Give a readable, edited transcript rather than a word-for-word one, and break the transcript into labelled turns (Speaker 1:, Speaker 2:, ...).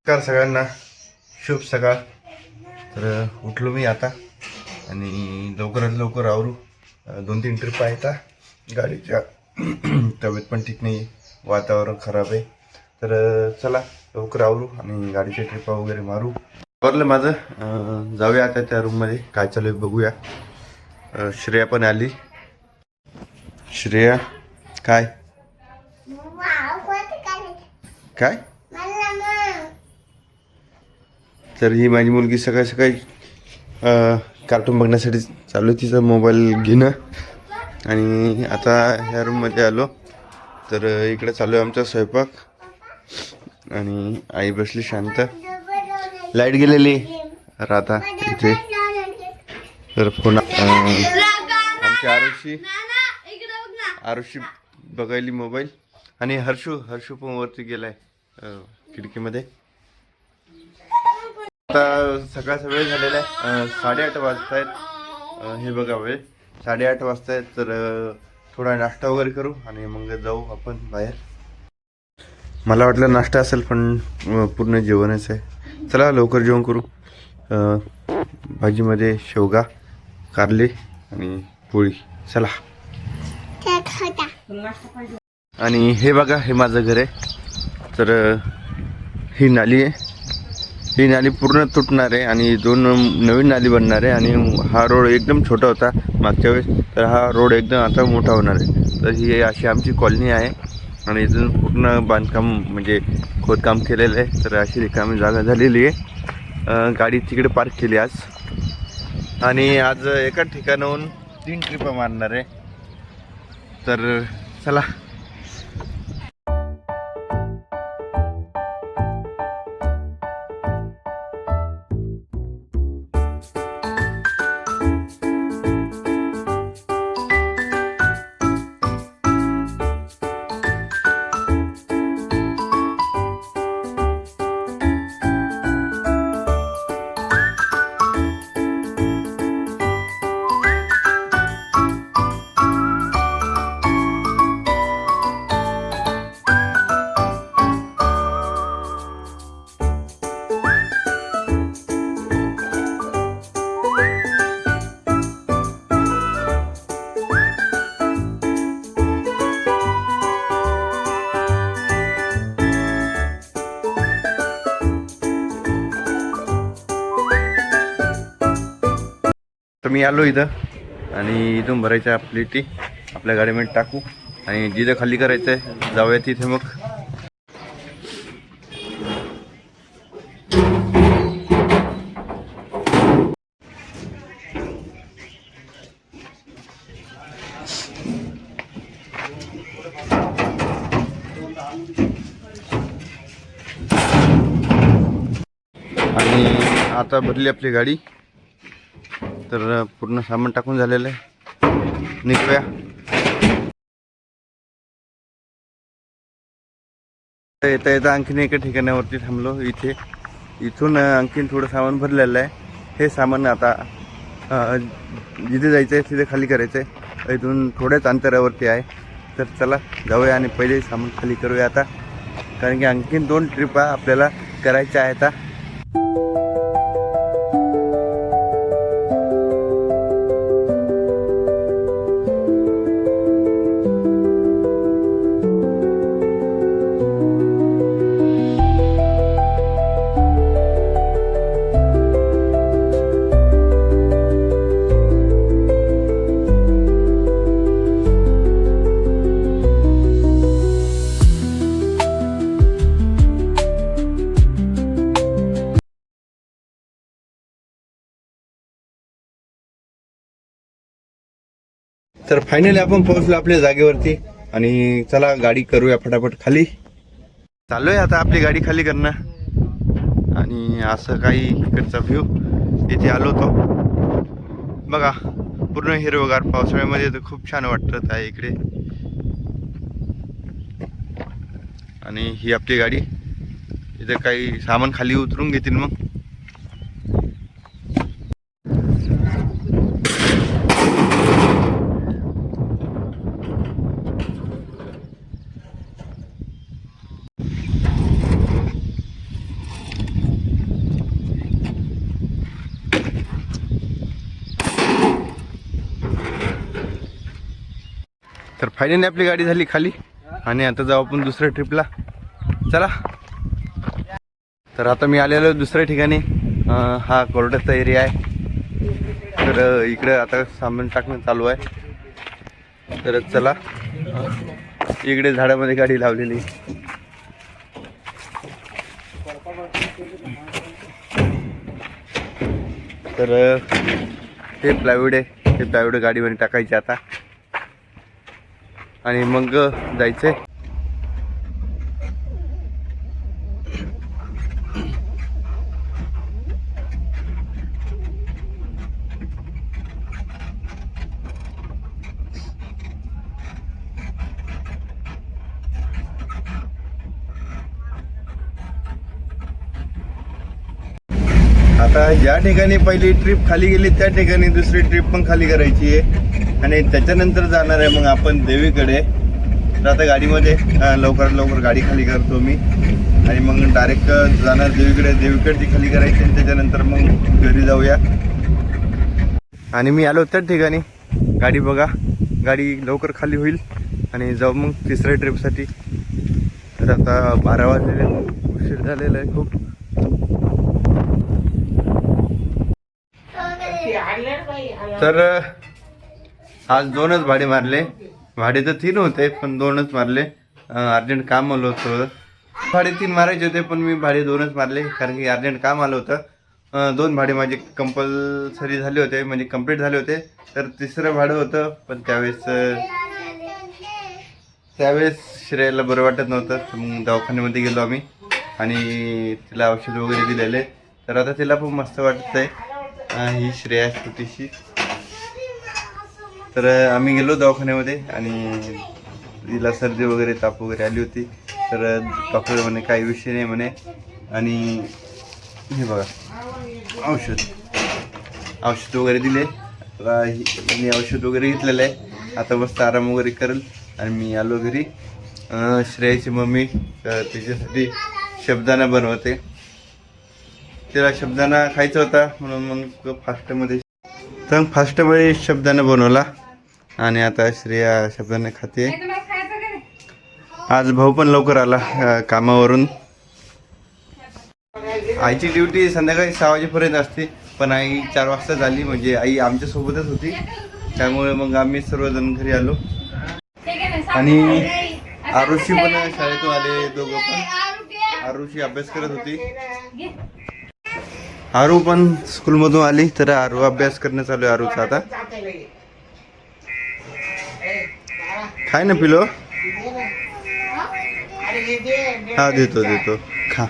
Speaker 1: नमस्कार सगळ्यांना, शुभ सकाळ. तर उठलो मी आता आणि लवकरात लवकर आवरू. 2-3 ट्रिप आहेत गाडीच्या. तब्येत पण ठीक नाही, वातावरण खराब आहे. तर चला लवकर आवरू आणि गाडीच्या ट्रिपा वगैरे मारू. आवरलं माझं. जाऊया आता त्या रूममध्ये, काय चालू आहे बघूया. श्रेया पण आली. श्रेया काय काय तर ही माझी मुलगी सकाळी सकाळी कार्टून बघण्यासाठी चालू आहे तिचा मोबाईल घेणं. आणि आता ह्या रूममध्ये आलो तर इकडे चालू आहे आमचा स्वयंपाक. आणि आई बसली शांत. लाईट गेलेली राधा इथे. तर फोन आमची आरुषी बघायली मोबाईल. आणि हर्षू पण वरती गेलाय खिडकीमध्ये. आता सकाळचा वेळ झालेला आहे, 8:30 वाजता आहेत. हे बघा वेळ 8:30 वाजता आहेत. तर थोडा नाश्ता वगैरे करू आणि मग जाऊ आपण बाहेर. मला वाटलं नाश्ता असेल पण पूर्ण जेवणच आहे. चला लवकर जेवण करू. भाजीमध्ये शेवगा, कारले आणि पोळी. चला. आणि हे बघा, हे माझं घर आहे. तर ही नाली आहे. ही नाली पूर्ण तुटणार आहे आणि 2 नवीन नाली बनणार आहे. आणि हा रोड एकदम छोटा होता मागच्या वेळेस, तर हा रोड एकदम आता मोठा होणार आहे. तर ही अशी आमची कॉलनी आहे आणि इथून पूर्ण बांधकाम म्हणजे खोदकाम केलेलं आहे. तर अशी रिकामी जागा झालेली आहे. गाडी तिकडे पार्क केली आज. आणि आज एका ठिकाणाहून 3 ट्रिपा मारणार आहे. तर चला. तर मी आलो इथं आणि इथून भरायचं आपली टी आपल्या गाडीमध्ये टाकू आणि जिथं खाली करायचं आहे जाऊया तिथे. मग आणि आता भरली आपली गाडी. तर पूर्ण सामान टाकून झालेलं आहे. निघूया. येता येता आणखीन एका ठिकाणावरती थांबलो. इथून आणखीन थोडं सामान भरलेलं आहे. हे सामान आता जिथे जायचं आहे तिथे खाली करायचं आहे. इथून थोड्याच अंतरावरती आहे. तर चला जाऊया आणि पहिले सामान खाली करूया आता, कारण की आणखीन 2 ट्रिपा आपल्याला करायच्या आहेत. तर फायनली आपण पोहोचलो आपल्या जागेवरती आणि चला गाडी करूया फटाफट खाली. चाललोय आता आपली गाडी खाली करणं. आणि असं काही इकडचा व्ह्यू. इथे आलो होतो बघा, पूर्ण हिरवगार. पावसाळ्यामध्ये तर खूप छान वाटत आहे इकडे. आणि ही आपली गाडी. इथे काही सामान खाली उतरून घेतील मग. फायनली आपली गाडी झाली खाली आणि आता जाऊ आपण दुसऱ्या ट्रिपला. चला. तर आता मी आलेलो दुसऱ्या ठिकाणी. हा कोर्टाचा एरिया आहे. तर इकडे आता सामान टाकणं चालू आहे. तर चला. इकडे झाडामध्ये गाडी लावलेली. तर हे प्लायवूड आहे. हे प्लायवूड गाडीमध्ये टाकायचे आता आणि मग जायचंय. आता ज्या ठिकाणी पहिली ट्रिप खाली गेली त्या ठिकाणी दुसरी ट्रिप पण खाली करायची आहे आणि त्याच्यानंतर जाणार आहे मग आपण देवीकडे. तर आता गाडीमध्ये लवकरात लवकर गाडी खाली करतो मी आणि मग डायरेक्ट जाणार देवीकडे. देवीकडची खाली करायची आणि त्याच्यानंतर मग घरी जाऊया. आणि मी आलो त्या ठिकाणी. गाडी बघा, गाडी लवकर खाली होईल आणि जाऊ मग तिसऱ्या ट्रिपसाठी. तर आता 12 वाजलेले, उशीर झालेला आहे खूप. तर आज 2च भाडे मारले. भाडे तर 3 होते पण 2च मारले. अर्जंट काम आलं होतं. भाडे 3 मारायचे होते पण मी भाडे 2च मारले कारण की अर्जंट काम आलं होतं. 2 भाडे माझे कंपल्सरी झाले होते, म्हणजे कंप्लीट झाले होते. तर तिसरं भाडं होतं पण त्यावेळेस श्रेयाला बरं वाटत नव्हतं. तर मग दवाखान्यामध्ये गेलो आम्ही आणि तिला औषध वगैरे दिलेले. तर आता तिला पण मस्त वाटत आहे. ही श्रेया छोटीशी. तर आम्ही गेलो दवाखान्यामध्ये आणि तिला सर्दी वगैरे ताप वगैरे आली होती. तर डॉक्टर म्हणे काही विषय नाही म्हणे. आणि हे बघा औषध वगैरे दिले. मी औषध वगैरे घेतलेलं आहे. आता मस्त आराम वगैरे करेल आणि मी आलो घरी. श्रेयाची मम्मी तिच्यासाठी शब्दाना बनवते. तिला शब्दाना खायचा होता म्हणून मग फास्टमध्ये शब्दाना बनवला आणि आता श्रेया शब्दाने खाते. आज भाऊ पण लवकर आला कामावरून. आईची ड्युटी संध्याकाळी 6 वाजेपर्यंत असते पण आई 4 वाजता झाली, म्हणजे आई आमच्यासोबतच होती. त्यामुळे मग आम्ही सर्वजण घरी आलो. आणि आरुषी पण शाळेतून आले. दोघं पण. आरुषी अभ्यास करत होती. आरू पण स्कूलमधून आली. तर आरू अभ्यास करणं चालू आहे आरूचा आता. खाय ना पिलो. हा देतो खा.